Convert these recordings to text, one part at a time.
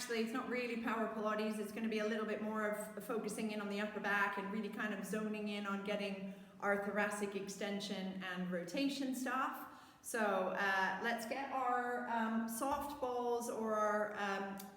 actually, it's not really power Pilates. It's going to be a little bit more of focusing in on the upper back and really kind of zoning in on getting our thoracic extension and rotation stuff. So let's get our soft balls, or our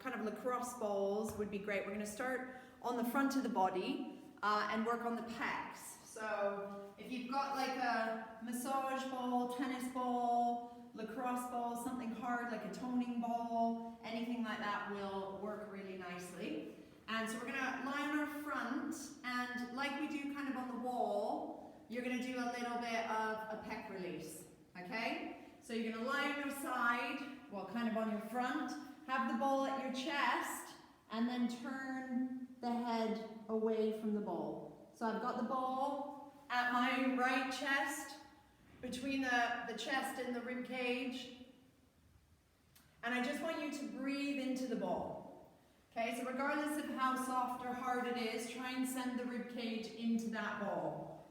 kind of lacrosse balls would be great. We're going to start on the front of the body and work on the pecs. So if you've got like a massage ball, tennis ball, lacrosse ball, something hard like a toning ball, anything like that will work really nicely. And so we're going to lie on our front, and like we do kind of on the wall, you're going to do a little bit of a pec release, okay? So you're going to lie on your side, well, kind of on your front, have the ball at your chest, and then turn the head away from the ball. So I've got the ball at my right chest, between the chest and the rib cage. And I just want you to breathe into the ball. Okay, so regardless of how soft or hard it is, try and send the rib cage into that ball.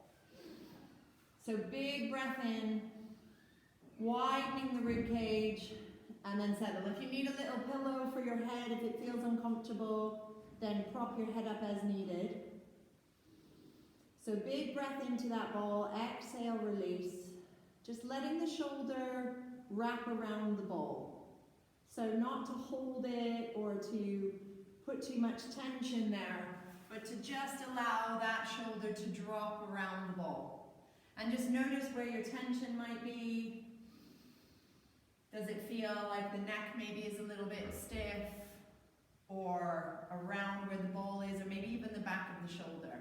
So big breath in, widening the rib cage, and then settle. If you need a little pillow for your head, if it feels uncomfortable, then prop your head up as needed. So big breath into that ball, exhale, release. Just letting the shoulder wrap around the ball. So not to hold it or to put too much tension there, but to just allow that shoulder to drop around the ball. And just notice where your tension might be. Does it feel like the neck maybe is a little bit stiff, or around where the ball is, or maybe even the back of the shoulder?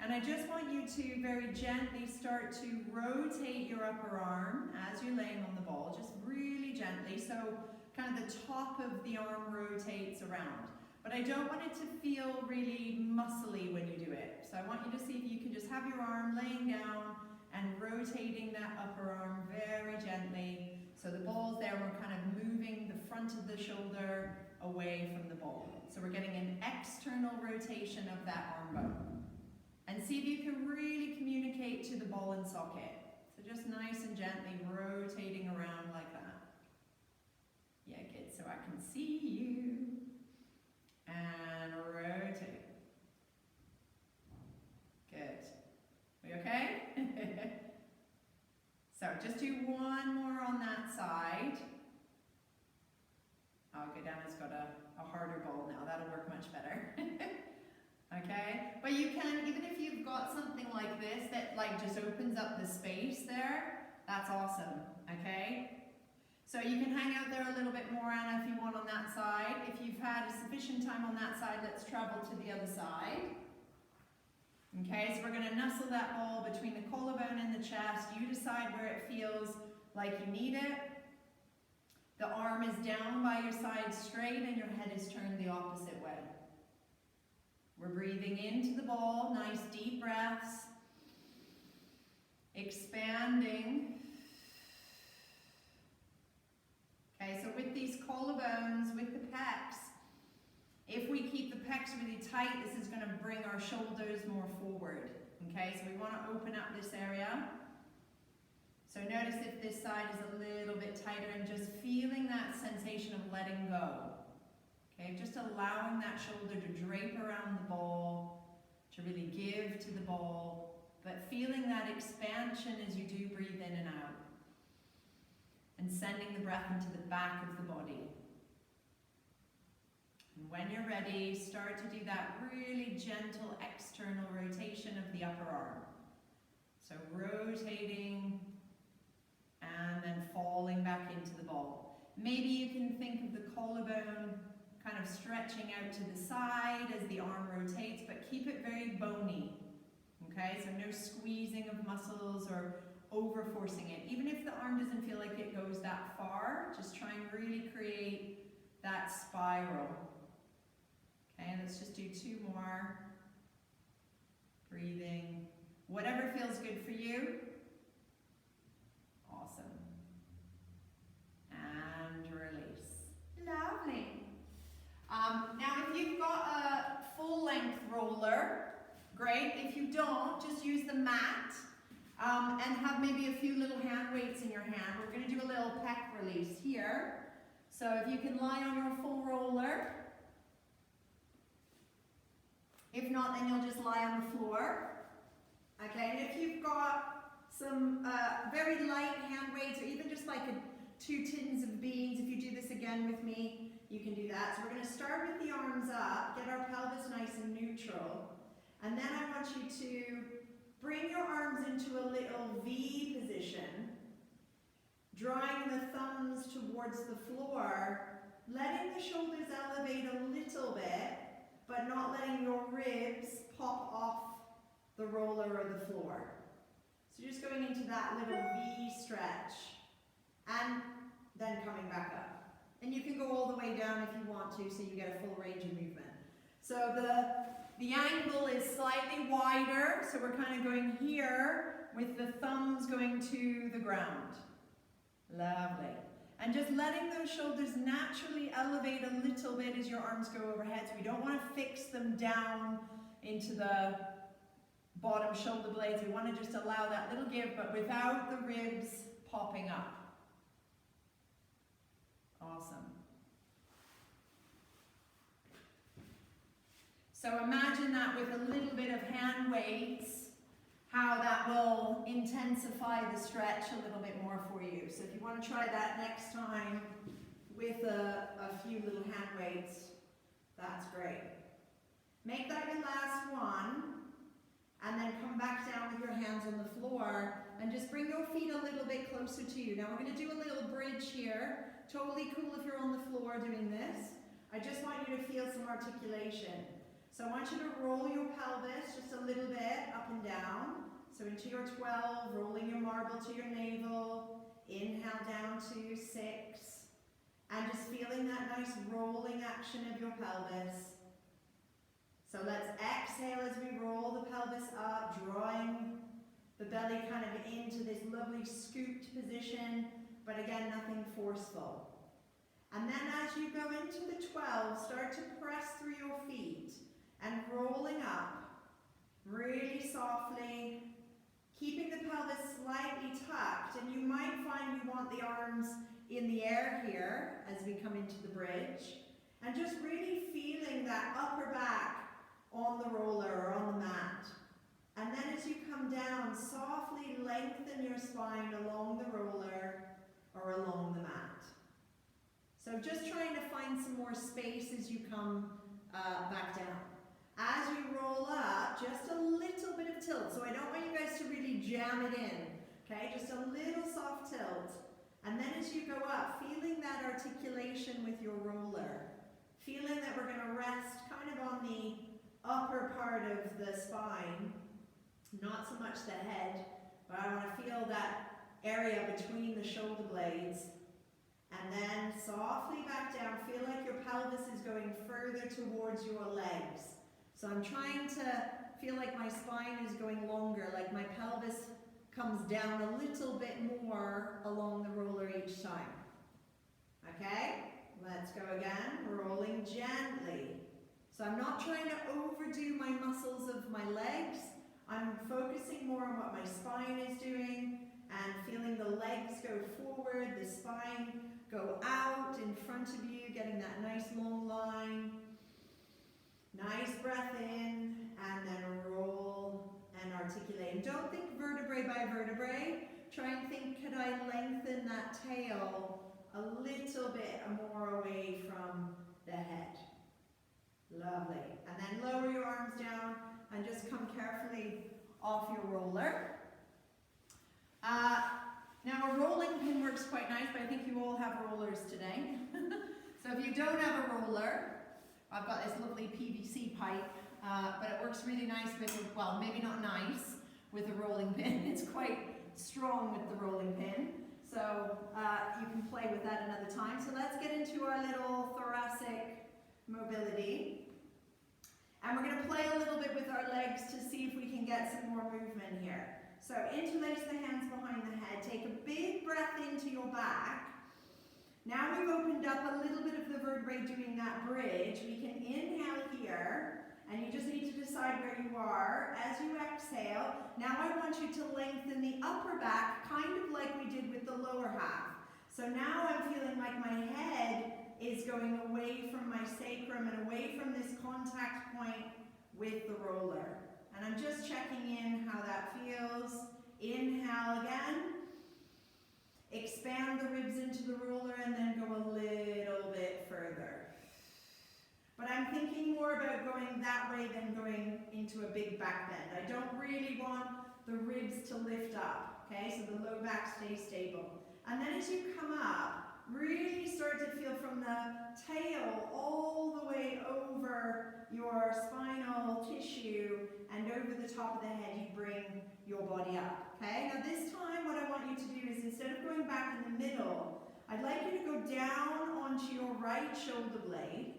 And I just want you to very gently start to rotate your upper arm as you're laying on the ball, just really gently, so kind of the top of the arm rotates around. But I don't want it to feel really muscly when you do it. So I want you to see if you can just have your arm laying down and rotating that upper arm very gently. So the ball's there, we're kind of moving the front of the shoulder away from the ball. So we're getting an external rotation of that arm bone. And see if you can really communicate to the ball and socket. So just nice and gently rotating around like that. Yeah, good. So I can see you. And rotate. Good. We okay? So just do one more on that side. Oh, okay, Dana's got a harder ball now. That'll work much better. Okay, but you can, even if you've got something like this that like just opens up the space there, that's awesome, okay? So you can hang out there a little bit more, Anna, if you want on that side. If you've had a sufficient time on that side, let's travel to the other side. Okay, so we're going to nestle that ball between the collarbone and the chest. You decide where it feels like you need it. The arm is down by your side straight and your head is turned the opposite way. We're breathing into the ball, nice deep breaths, expanding. Okay, so with these collarbones, with the pecs, if we keep the pecs really tight, this is going to bring our shoulders more forward. Okay, so we want to open up this area. So notice if this side is a little bit tighter, and just feeling that sensation of letting go. Okay, just allowing that shoulder to drape around the ball, to really give to the ball, but feeling that expansion as you do breathe in and out. And sending the breath into the back of the body. And when you're ready, start to do that really gentle external rotation of the upper arm. So rotating and then falling back into the ball. Maybe you can think of the collarbone kind of stretching out to the side as the arm rotates, but keep it very bony. Okay, so no squeezing of muscles or over forcing it. Even if the arm doesn't feel like it goes that far, just try and really create that spiral. Okay, let's just do two more. Breathing. Whatever feels good for you. Awesome. And release. Lovely. Now if you've got a full length roller, great. If you don't, just use the mat and have maybe a few little hand weights in your hand. We're going to do a little pec release here. So if you can lie on your full roller, not, then you'll just lie on the floor. Okay, and if you've got some very light hand weights, or even just like 2 tins of beans, if you do this again with me, you can do that. So we're going to start with the arms up, get our pelvis nice and neutral, and then I want you to bring your arms into a little V position, drawing the thumbs towards the floor, letting the shoulders elevate a little bit, but not letting your ribs pop off the roller or the floor. So just going into that little V stretch, and then coming back up. And you can go all the way down if you want to, so you get a full range of movement. So the angle is slightly wider, so we're kind of going here with the thumbs going to the ground. Lovely. And just letting those shoulders naturally elevate a little bit as your arms go overhead. So we don't want to fix them down into the bottom shoulder blades. We want to just allow that little give, but without the ribs popping up. Awesome. So imagine that with a little bit of hand weights, how that will intensify the stretch a little bit more for you. So if you want to try that next time with a few little hand weights, that's great. Make that your last one, and then come back down with your hands on the floor, and just bring your feet a little bit closer to you. Now we're going to do a little bridge here. Totally cool if you're on the floor doing this. I just want you to feel some articulation. So I want you to roll your pelvis just a little bit up and down. So into your 12, rolling your marble to your navel. Inhale down to 6. And just feeling that nice rolling action of your pelvis. So let's exhale as we roll the pelvis up, drawing the belly kind of into this lovely scooped position, but again, nothing forceful. And then as you go into the 12, start to press through your feet and rolling up really softly, keeping the pelvis slightly tucked. And you might find you want the arms in the air here as we come into the bridge, and just really feeling that upper back on the roller or on the mat. And then as you come down, softly lengthen your spine along the roller or along the mat. So just trying to find some more space as you come back down. As you roll up, just a little bit of tilt. So I don't want you guys to really jam it in, okay? Just a little soft tilt. And then as you go up, feeling that articulation with your roller. Feeling that we're going to rest kind of on the upper part of the spine, not so much the head, but I want to feel that area between the shoulder blades. And then softly back down, feel like your pelvis is going further towards your legs. So I'm trying to feel like my spine is going longer, like my pelvis comes down a little bit more along the roller each time. Okay, let's go again, rolling gently. So I'm not trying to overdo my muscles of my legs. I'm focusing more on what my spine is doing and feeling the legs go forward, the spine go out in front of you, getting that nice long line. Nice breath in, and then roll and articulate. And don't think vertebrae by vertebrae. Try and think, could I lengthen that tail a little bit more away from the head? Lovely. And then lower your arms down and just come carefully off your roller. Now a rolling pin works quite nice, but I think you all have rollers today. So if you don't have a roller, I've got this lovely PVC pipe, but it works really nice with, well, maybe not nice with a rolling pin. It's quite strong with the rolling pin. So you can play with that another time. So let's get into our little thoracic mobility. And we're going to play a little bit with our legs to see if we can get some more movement here. So interlace the hands behind the head. Take a big breath into your back. Now we've opened up a little bit of the vertebrae doing that bridge. We can inhale here, and you just need to decide where you are. As you exhale, now I want you to lengthen the upper back, kind of like we did with the lower half. So now I'm feeling like my head is going away from my sacrum and away from this contact point with the roller. And I'm just checking in how that feels. Inhale again. Expand the ribs into the roller and then go a little bit further. But I'm thinking more about going that way than going into a big back bend. I don't really want the ribs to lift up, okay? So the low back stays stable. And then as you come up, really start to feel from the tail all the way over your spinal tissue and over the top of the head, you bring your body up, okay? Now this time what I want you to do is instead of going back in the middle, I'd like you to go down onto your right shoulder blade.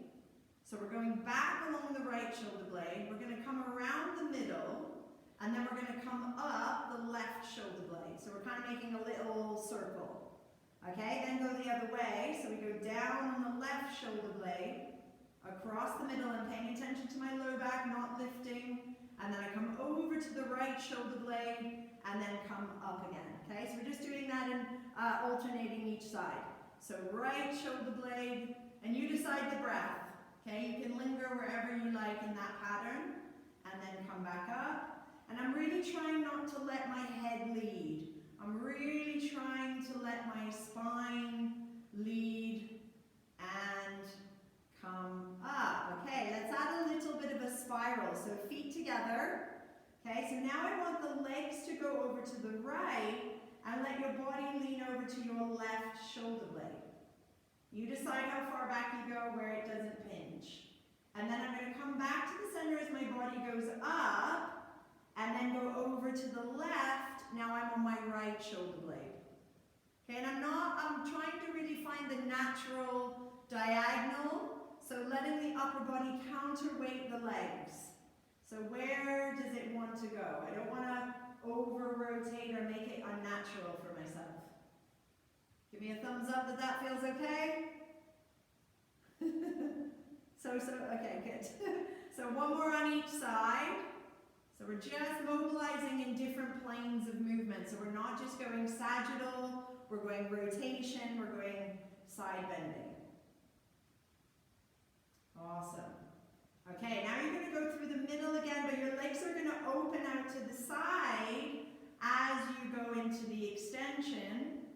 So we're going back along the right shoulder blade, we're going to come around the middle, and then we're going to come up the left shoulder blade. So we're kind of making a little circle. Okay, then go the other way. So we go down on the left shoulder blade, across the middle and paying attention to my low back, not lifting. And then I come over to the right shoulder blade and then come up again. Okay, so we're just doing that and alternating each side. So right shoulder blade, and you decide the breath. Okay, you can linger wherever you like in that pattern, and then come back up. And I'm really trying not to let my head lead. I'm really trying to let my spine lead and come up. Okay, let's add a little bit of a spiral. So feet together. Okay, so now I want the legs to go over to the right and let your body lean over to your left shoulder blade. You decide how far back you go where it doesn't pinch. And then I'm going to come back to the center as my body goes up and then go over to the left. Now I'm on my right shoulder blade. Okay, and I'm trying to really find the natural diagonal. So letting the upper body counterweight the legs. So where does it want to go? I don't want to over-rotate or make it unnatural for myself. Give me a thumbs up that that feels okay. Okay, good. So one more on each side. So we're just mobilizing in different planes of movement. So we're not just going sagittal, we're going rotation, we're going side bending. Awesome. Okay, now you're going to go through the middle again, but your legs are going to open out to the side as you go into the extension,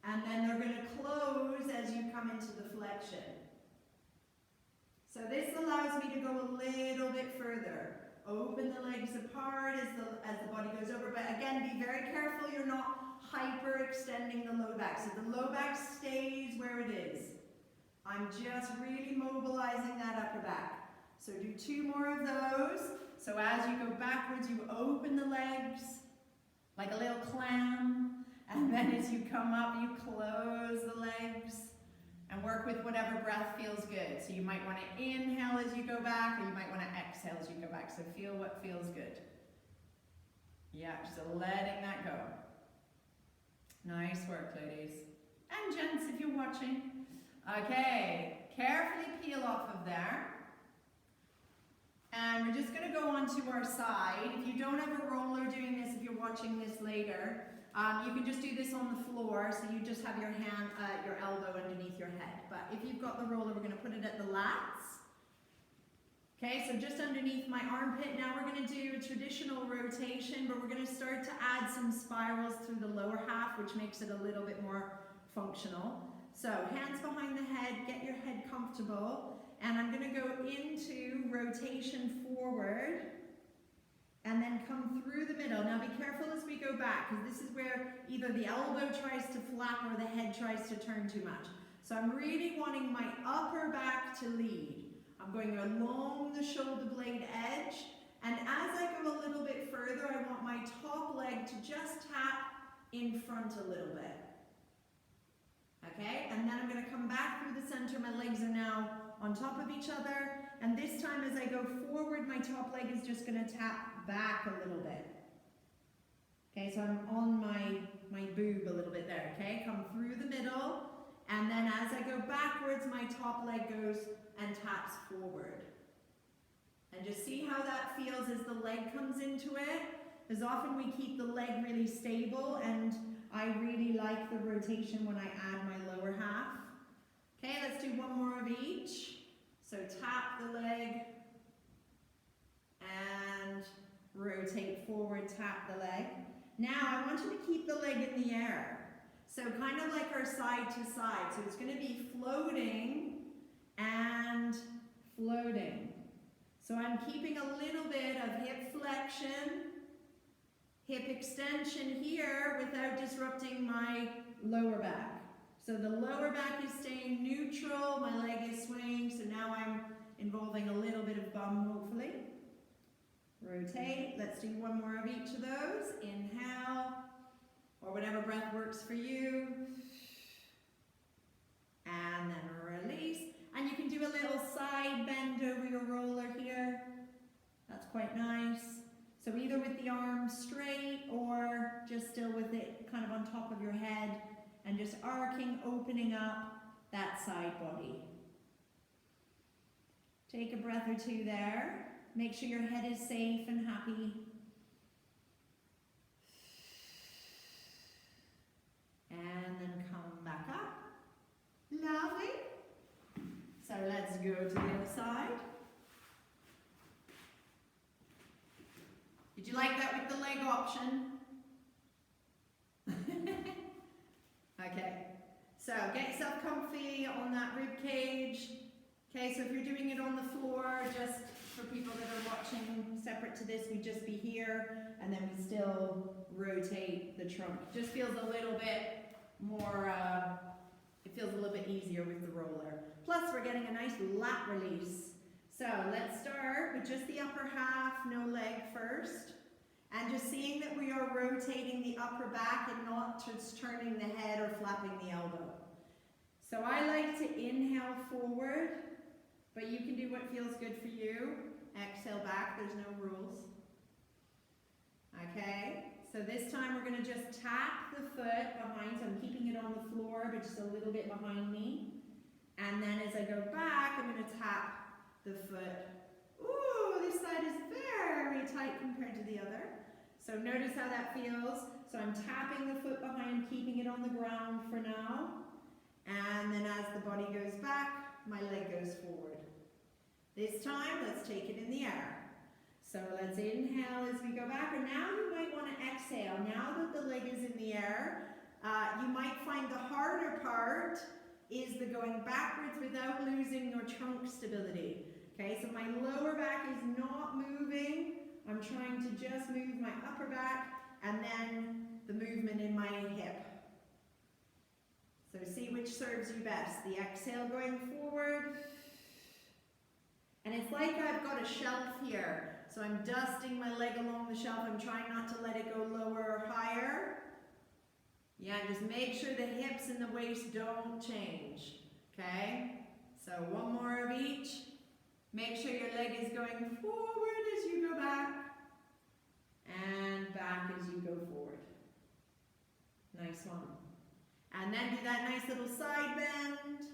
and then they're going to close as you come into the flexion. So this allows me to go a little bit further. Open the legs apart as the body goes over, but again, be very careful you're not hyperextending the low back. So the low back stays where it is. I'm just really mobilizing that upper back. So do 2 more of those. So as you go backwards, you open the legs like a little clam. And then as you come up, you close the legs and work with whatever breath feels good. So you might want to inhale as you go back, or you might want to exhale as you go back. So feel what feels good. Yeah, just letting that go. Nice work, ladies. And gents, if you're watching. Okay, carefully peel off of there. And we're just going to go onto our side. If you don't have a roller doing this, if you're watching this later, you can just do this on the floor, so you just have your hand, your elbow underneath your head. But if you've got the roller, we're going to put it at the lats. Okay, so just underneath my armpit. Now we're going to do a traditional rotation, but we're going to start to add some spirals through the lower half, which makes it a little bit more functional. So hands behind the head, get your head comfortable. And I'm going to go into rotation forward and then come through the middle. Now be careful as we go back, because this is where either the elbow tries to flap or the head tries to turn too much. So I'm really wanting my upper back to lead. I'm going along the shoulder blade edge, and as I go a little bit further, I want my top leg to just tap in front a little bit. Okay, and then I'm going to come back through the center. My legs are now on top of each other, and this time as I go forward, my top leg is just going to tap back a little bit. Okay, so I'm on my boob a little bit there. Okay, come through the middle, and then as I go backwards, my top leg goes and taps forward. And just see how that feels as the leg comes into it. As often we keep the leg really stable, and I really like the rotation when I add my lower half. Okay, let's do 1 more of each. So tap the leg, rotate forward, tap the leg. Now I want you to keep the leg in the air. So kind of like our side to side. So it's going to be floating and floating. So I'm keeping a little bit of hip flexion, hip extension here without disrupting my lower back. So the lower back is staying neutral, my leg is swaying, so now I'm involving a little bit of bum, hopefully. Rotate. Let's do one more of each of those. Inhale, or whatever breath works for you. And then release. And you can do a little side bend over your roller here. That's quite nice. So either with the arms straight or just still with it kind of on top of your head and just arcing, opening up that side body. Take a breath or two there. Make sure your head is safe and happy. And then come back up. Lovely. So let's go to the other side. Did you like that with the leg option? Okay. So get yourself comfy on that rib cage. Okay, so if you're doing it on the floor, just for people that are watching separate to this, we'd just be here, and then we still rotate the trunk. Just feels a little bit more, it feels a little bit easier with the roller. Plus, we're getting a nice lat release. So let's start with just the upper half, no leg first, and just seeing that we are rotating the upper back and not just turning the head or flapping the elbow. So I like to inhale forward, but you can do what feels good for you. Exhale back, there's no rules. Okay, so this time we're going to just tap the foot behind, so I'm keeping it on the floor, but just a little bit behind me. And then as I go back, I'm going to tap the foot. Ooh, this side is very tight compared to the other. So notice how that feels. So I'm tapping the foot behind, keeping it on the ground for now. And then as the body goes back, my leg goes forward. This time, let's take it in the air. So let's inhale as we go back, and now you might want to exhale. Now that the leg is in the air, you might find the harder part is the going backwards without losing your trunk stability. Okay, so my lower back is not moving. I'm trying to just move my upper back, and then the movement in my hip. So see which serves you best. The exhale going forward. And it's like I've got a shelf here. So I'm dusting my leg along the shelf. I'm trying not to let it go lower or higher. Yeah, and just make sure the hips and the waist don't change. Okay? So one more of each. Make sure your leg is going forward as you go back. And back as you go forward. Nice one. And then do that nice little side bend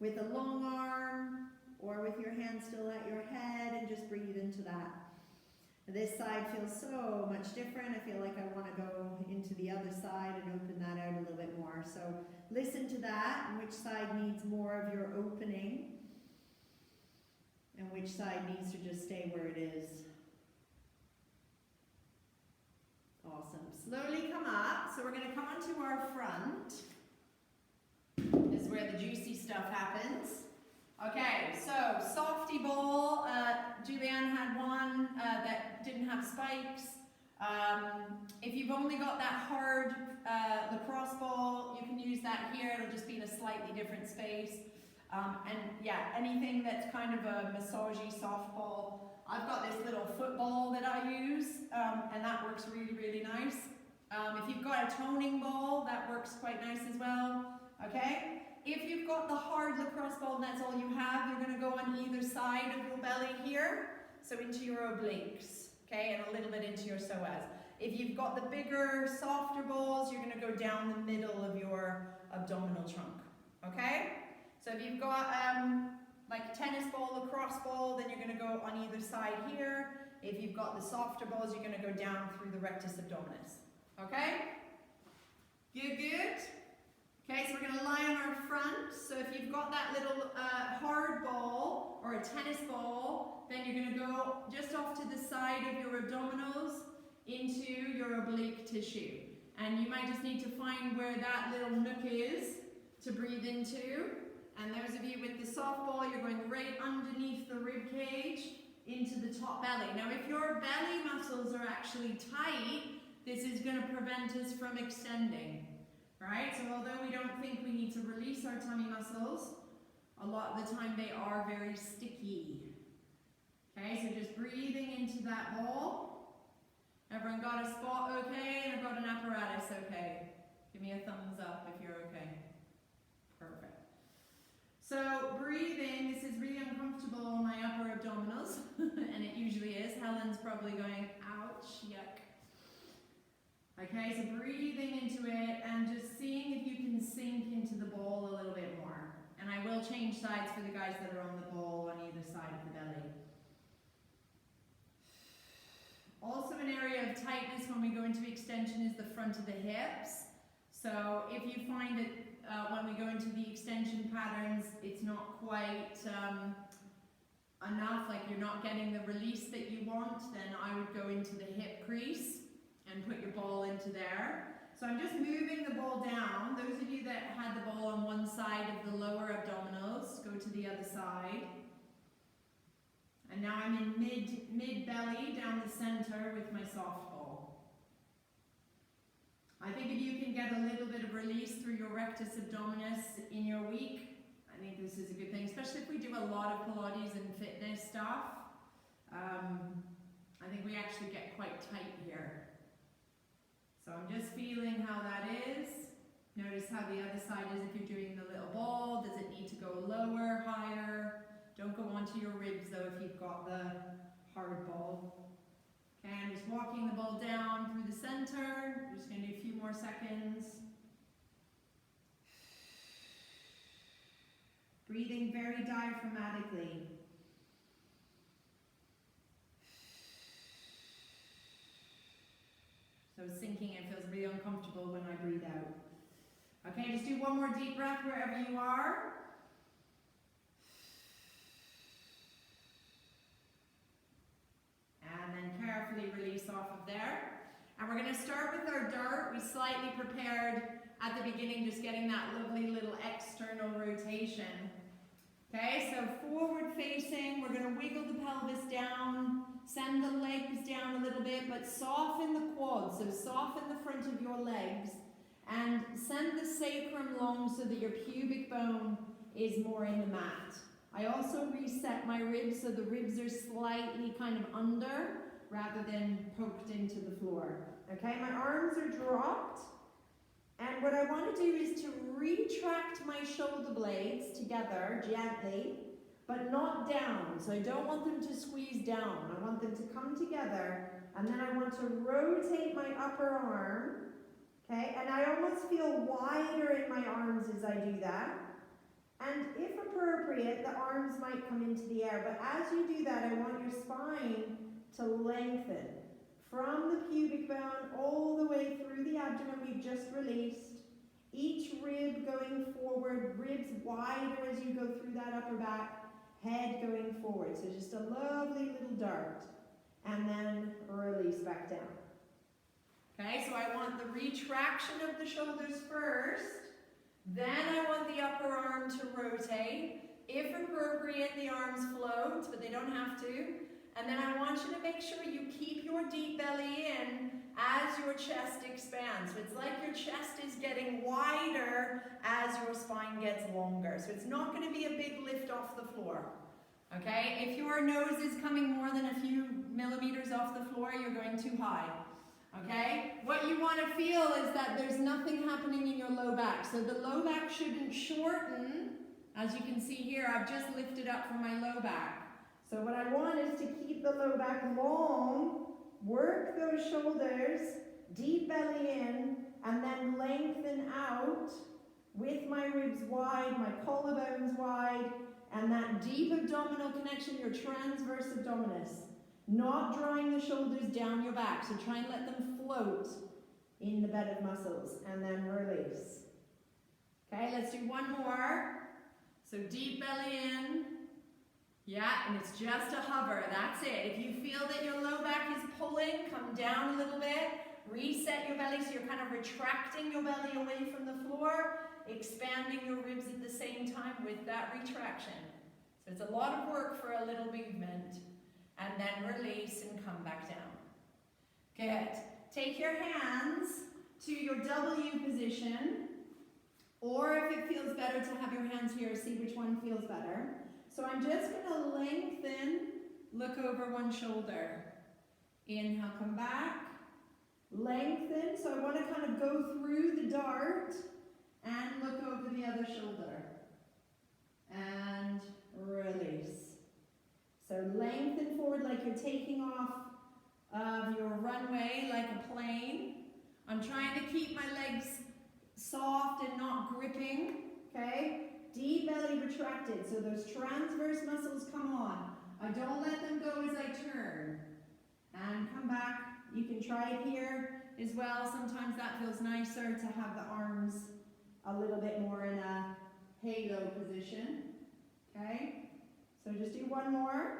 with a long arm or with your hand still at your head, and just breathe into that. This side feels so much different. I feel like I want to go into the other side and open that out a little bit more. So listen to that, and which side needs more of your opening and which side needs to just stay where it is. Awesome. Slowly come up. So we're going to come onto our front. This is where the juicy stuff happens. Okay, so softy ball. Julianne had one that didn't have spikes. If you've only got that hard lacrosse ball, you can use that here. It'll just be in a slightly different space. And yeah, anything that's kind of a massagey softball. I've got this little football that I use, and that works really, really nice. If you've got a toning ball, that works quite nice as well. Okay? If you've got the hard lacrosse ball and that's all you have, you're going to go on either side of your belly here, so into your obliques, okay, and a little bit into your psoas. If you've got the bigger, softer balls, you're going to go down the middle of your abdominal trunk, okay? So if you've got like tennis ball, lacrosse ball, then you're going to go on either side here. If you've got the softer balls, you're going to go down through the rectus abdominis, okay? Good, good. Okay, so we're going to lie on our front. So if you've got that little hard ball or a tennis ball, then again, you're going to go just off to the side of your abdominals into your oblique tissue. And you might just need to find where that little nook is to breathe into. And those of you with the softball, you're going right underneath the rib cage into the top belly. Now, if your belly muscles are actually tight, this is going to prevent us from extending, right? So although we don't think we need to release our tummy muscles, a lot of the time they are very sticky. Okay, so just breathing into that ball. Everyone got a spot okay? And I've got an apparatus okay? Give me a thumbs up if you're okay. Perfect. So breathing, this is really uncomfortable on my upper abdominals, and it usually is. Helen's probably going, ouch, yuck. Okay, so breathing into it and just seeing if you can sink into the ball a little bit more. And I will change sides for the guys that are on the ball on either side of the belly. Also an area of tightness when we go into extension is the front of the hips. So if you find that when we go into the extension patterns, it's not quite enough, like you're not getting the release that you want, then I would go into the hip crease and put your ball into there. So I'm just moving the ball down. Those of you that had the ball on one side of the lower abdominals, go to the other side. And now I'm in mid belly down the center with my soft ball. I think if you can get a little bit of release through your rectus abdominis in your week, I think this is a good thing, especially if we do a lot of Pilates and fitness stuff. I think we actually get quite tight here. So I'm just feeling how that is. Notice how the other side is if you're doing the little ball. Does it need to go lower, higher? Don't go onto your ribs though if you've got the hard ball. Okay, I'm just walking the ball down through the center. I'm just going to do a few more seconds. Breathing very diaphragmatically. So sinking, it feels really uncomfortable when I breathe out. Okay, just do one more deep breath wherever you are. And then carefully release off of there. And we're going to start with our dart. We slightly prepared at the beginning, just getting that lovely little external rotation. Okay, so forward facing, we're going to wiggle the pelvis down, send the legs down a little bit, but soften the quads, so soften the front of your legs, and send the sacrum long so that your pubic bone is more in the mat. I also reset my ribs so the ribs are slightly kind of under rather than poked into the floor. Okay, my arms are dropped. And what I want to do is to retract my shoulder blades together gently, but not down. So I don't want them to squeeze down. I want them to come together, and then I want to rotate my upper arm. Okay, and I almost feel wider in my arms as I do that. And if appropriate, the arms might come into the air. But as you do that, I want your spine to lengthen from the pubic bone all the way through the abdomen we've just released. Each rib going forward, ribs wider as you go through that upper back, head going forward. So just a lovely little dart. And then release back down. Okay, so I want the retraction of the shoulders first. Then I want the upper arm to rotate. If appropriate, the arms float, but they don't have to. And then I want you to make sure you keep your deep belly in as your chest expands. So it's like your chest is getting wider as your spine gets longer. So it's not going to be a big lift off the floor. Okay? If your nose is coming more than a few millimeters off the floor, you're going too high. Okay? What you want to feel is that there's nothing happening in your low back. So the low back shouldn't shorten. As you can see here, I've just lifted up from my low back. So what I want is to keep the low back long, work those shoulders, deep belly in, and then lengthen out with my ribs wide, my collarbones wide, and that deep abdominal connection, your transverse abdominis. Not drawing the shoulders down your back, so try and let them float in the bed of muscles, and then release. Okay, let's do one more. So deep belly in, Yeah, and it's just a hover, that's it. If you feel that your low back is pulling, come down a little bit, reset your belly so you're kind of retracting your belly away from the floor, expanding your ribs at the same time with that retraction. So it's a lot of work for a little movement. And then release and come back down. Good. Take your hands to your W position, or if it feels better to have your hands here, see which one feels better. So I'm just going to lengthen, look over one shoulder. Inhale, come back. Lengthen, so I want to kind of go through the dart and look over the other shoulder. And release. So lengthen forward like you're taking off of your runway like a plane. I'm trying to keep my legs soft and not gripping, okay? Deep belly retracted, so those transverse muscles come on. I don't let them go as I turn. And come back. You can try it here as well. Sometimes that feels nicer to have the arms a little bit more in a halo position, okay? So just do one more.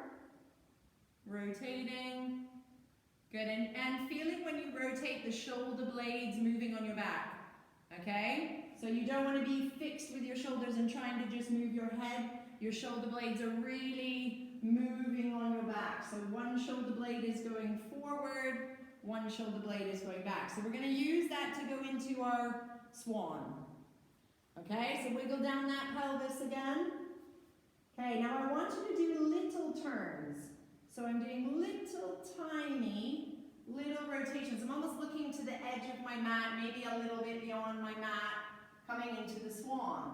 Rotating. Good, and feeling when you rotate the shoulder blades moving on your back, okay? So you don't want to be fixed with your shoulders and trying to just move your head. Your shoulder blades are really moving on your back. So one shoulder blade is going forward, one shoulder blade is going back. So we're going to use that to go into our swan. Okay, so wiggle down that pelvis again. Okay, now I want you to do little turns. So I'm doing little tiny, little rotations. I'm almost looking to the edge of my mat, maybe a little bit beyond my mat, coming into the swan.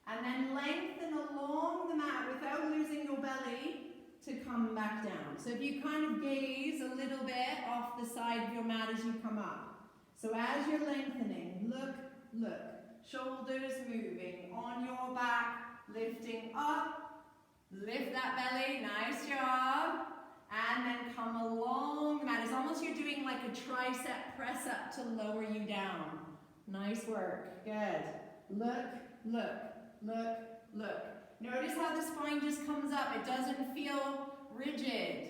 And then lengthen along the mat without losing your belly to come back down. So if you kind of gaze a little bit off the side of your mat as you come up. So as you're lengthening, look, look. Shoulders moving on your back, lifting up, lift that belly, nice job, and then come along the mat. It's almost you're doing like a tricep press up to lower you down. Nice work, good. Look, look, look, look. Notice how the spine just comes up, it doesn't feel rigid.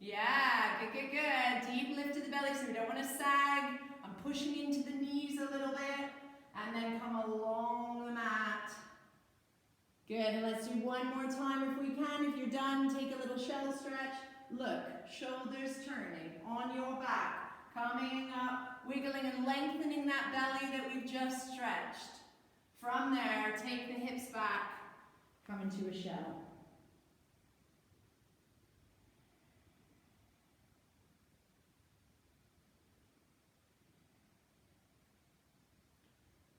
Yeah, good, good, good. Deep lift to the belly so we don't want to sag. I'm pushing into the knees a little bit. And then come along the mat. Good, and let's do one more time if we can. If you're done, take a little shell stretch. Look, shoulders turning on your back. Coming up, wiggling and lengthening that belly that we've just stretched. From there, take the hips back. Come into a shell.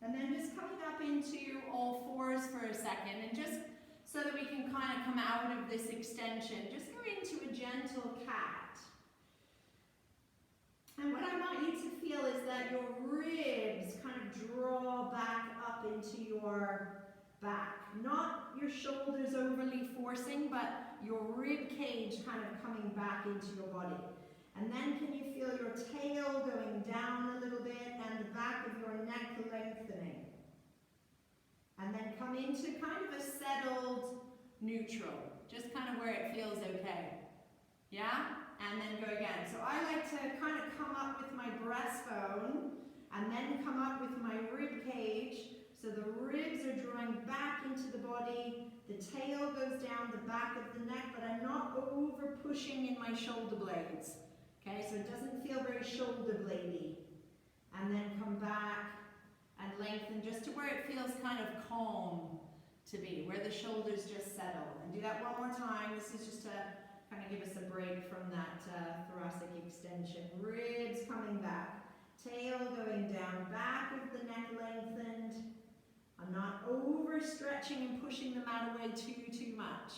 And then just coming up into all fours for a second, and just so that we can kind of come out of this extension, just go into a gentle cat. And what I want you to feel is that your ribs kind of draw back up into your back. Not your shoulders overly forcing, but your rib cage kind of coming back into your body. And then can you feel your tail going down a little bit and the back of your neck lengthening? And then come into kind of a settled neutral, just kind of where it feels okay. Yeah? And then go again. So I like to kind of come up with my breastbone and then come up with my rib cage. So the ribs are drawing back into the body, the tail goes down the back of the neck, but I'm not over pushing in my shoulder blades. Okay, so it doesn't feel very shoulder bladey. And then come back and lengthen just to where it feels kind of calm to be, where the shoulders just settle. And do that one more time. This is just to kind of give us a break from that thoracic extension. Ribs coming back, tail going down, back of the neck lengthened. I'm not overstretching and pushing the mat away too much.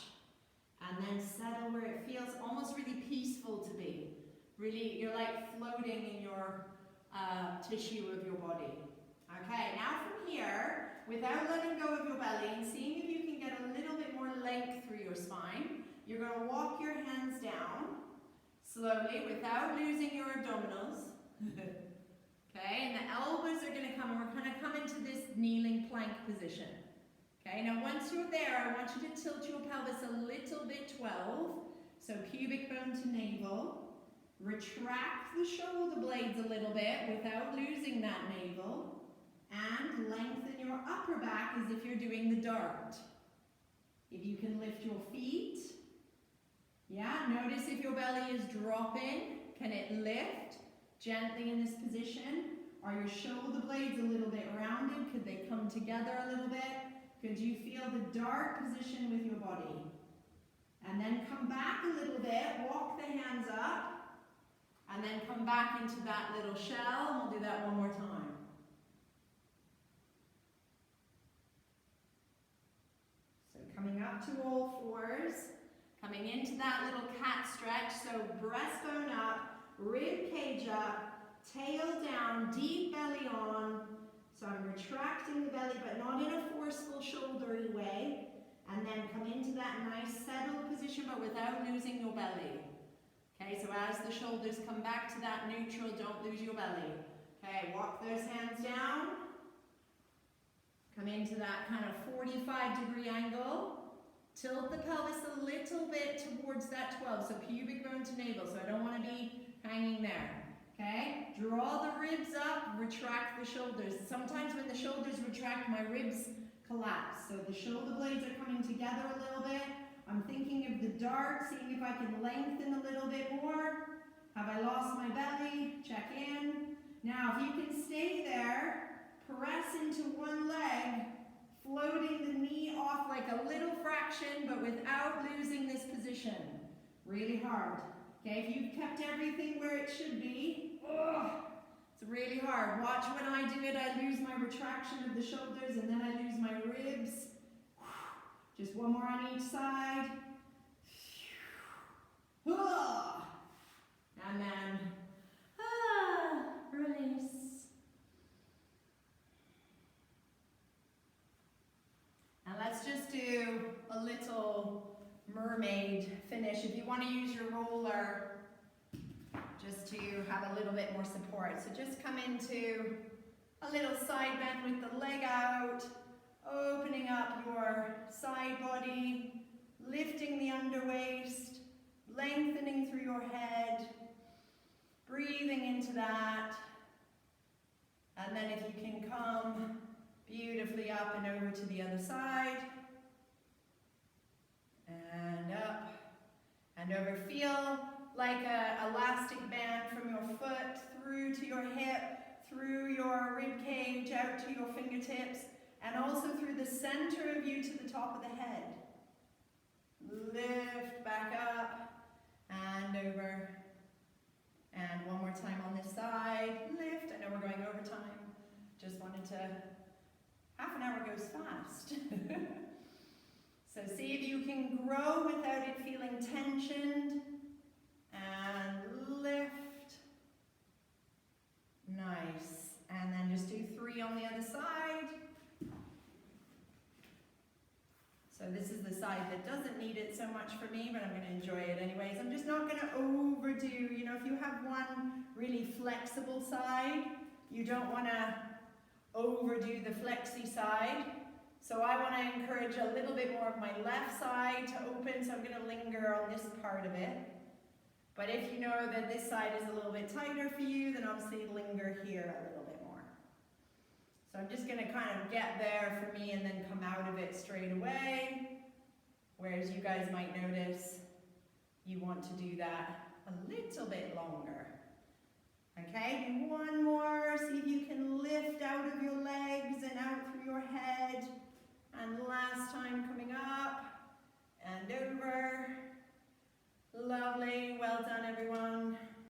And then settle where it feels almost really peaceful to be. Really, you're like floating in your tissue of your body. Okay, now from here, without letting go of your belly and seeing if you can get a little bit more length through your spine, you're going to walk your hands down slowly without losing your abdominals. Okay, and the elbows are going to come, and we're going to come into this kneeling plank position. Okay, now once you're there, I want you to tilt your pelvis a little bit 12. So pubic bone to navel. Retract the shoulder blades a little bit without losing that navel. And lengthen your upper back as if you're doing the dart. If you can lift your feet. Yeah, notice if your belly is dropping. Can it lift gently in this position? Are your shoulder blades a little bit rounded? Could they come together a little bit? Could you feel the dart position with your body? And then come back a little bit, walk the hands up, and then come back into that little shell, and we'll do that one more time. So coming up to all fours, coming into that little cat stretch, so breastbone up, rib cage up, tail down, deep belly on. So I'm retracting the belly, but not in a forceful shouldery way. And then come into that nice settled position, but without losing your belly. Okay, so as the shoulders come back to that neutral, don't lose your belly. Okay, walk those hands down. Come into that kind of 45-degree angle. Tilt the pelvis a little bit towards that 12, so pubic bone to navel, so I don't want to be hanging there. Okay, draw the ribs up, retract the shoulders. Sometimes when the shoulders retract, my ribs collapse. So the shoulder blades are coming together a little bit. I'm thinking of the dart, seeing if I can lengthen a little bit more. Have I lost my belly? Check in. Now, if you can stay there, press into one leg, floating the knee off like a little fraction, but without losing this position. Really hard. Okay, if you've kept everything where it should be, it's really hard. Watch when I do it, I lose my retraction of the shoulders and then I lose my ribs. Just one more on each side. And then, release. And let's just do a little mermaid finish. If you want to use your roller, just to have a little bit more support. So just come into a little side bend with the leg out, opening up your side body, lifting the underwaist, lengthening through your head, breathing into that. And then if you can come beautifully up and over to the other side. And up and over. Feel like an elastic band from your foot through to your hip, through your rib cage, out to your fingertips, and also through the center of you to the top of the head. Lift back up and over. And one more time on this side. Lift. I know we're going over time. Just wanted to, half an hour goes fast. So see if you can grow without it feeling tensioned. And lift. Nice. And then just do 3 on the other side. So this is the side that doesn't need it so much for me, but I'm going to enjoy it anyways. I'm just not going to overdo, you know, if you have one really flexible side, you don't want to overdo the flexy side. So I want to encourage a little bit more of my left side to open, so I'm going to linger on this part of it. But if you know that this side is a little bit tighter for you, then obviously linger here a little bit more. So I'm just going to kind of get there for me and then come out of it straight away. Whereas you guys might notice you want to do that a little bit longer. Okay, do one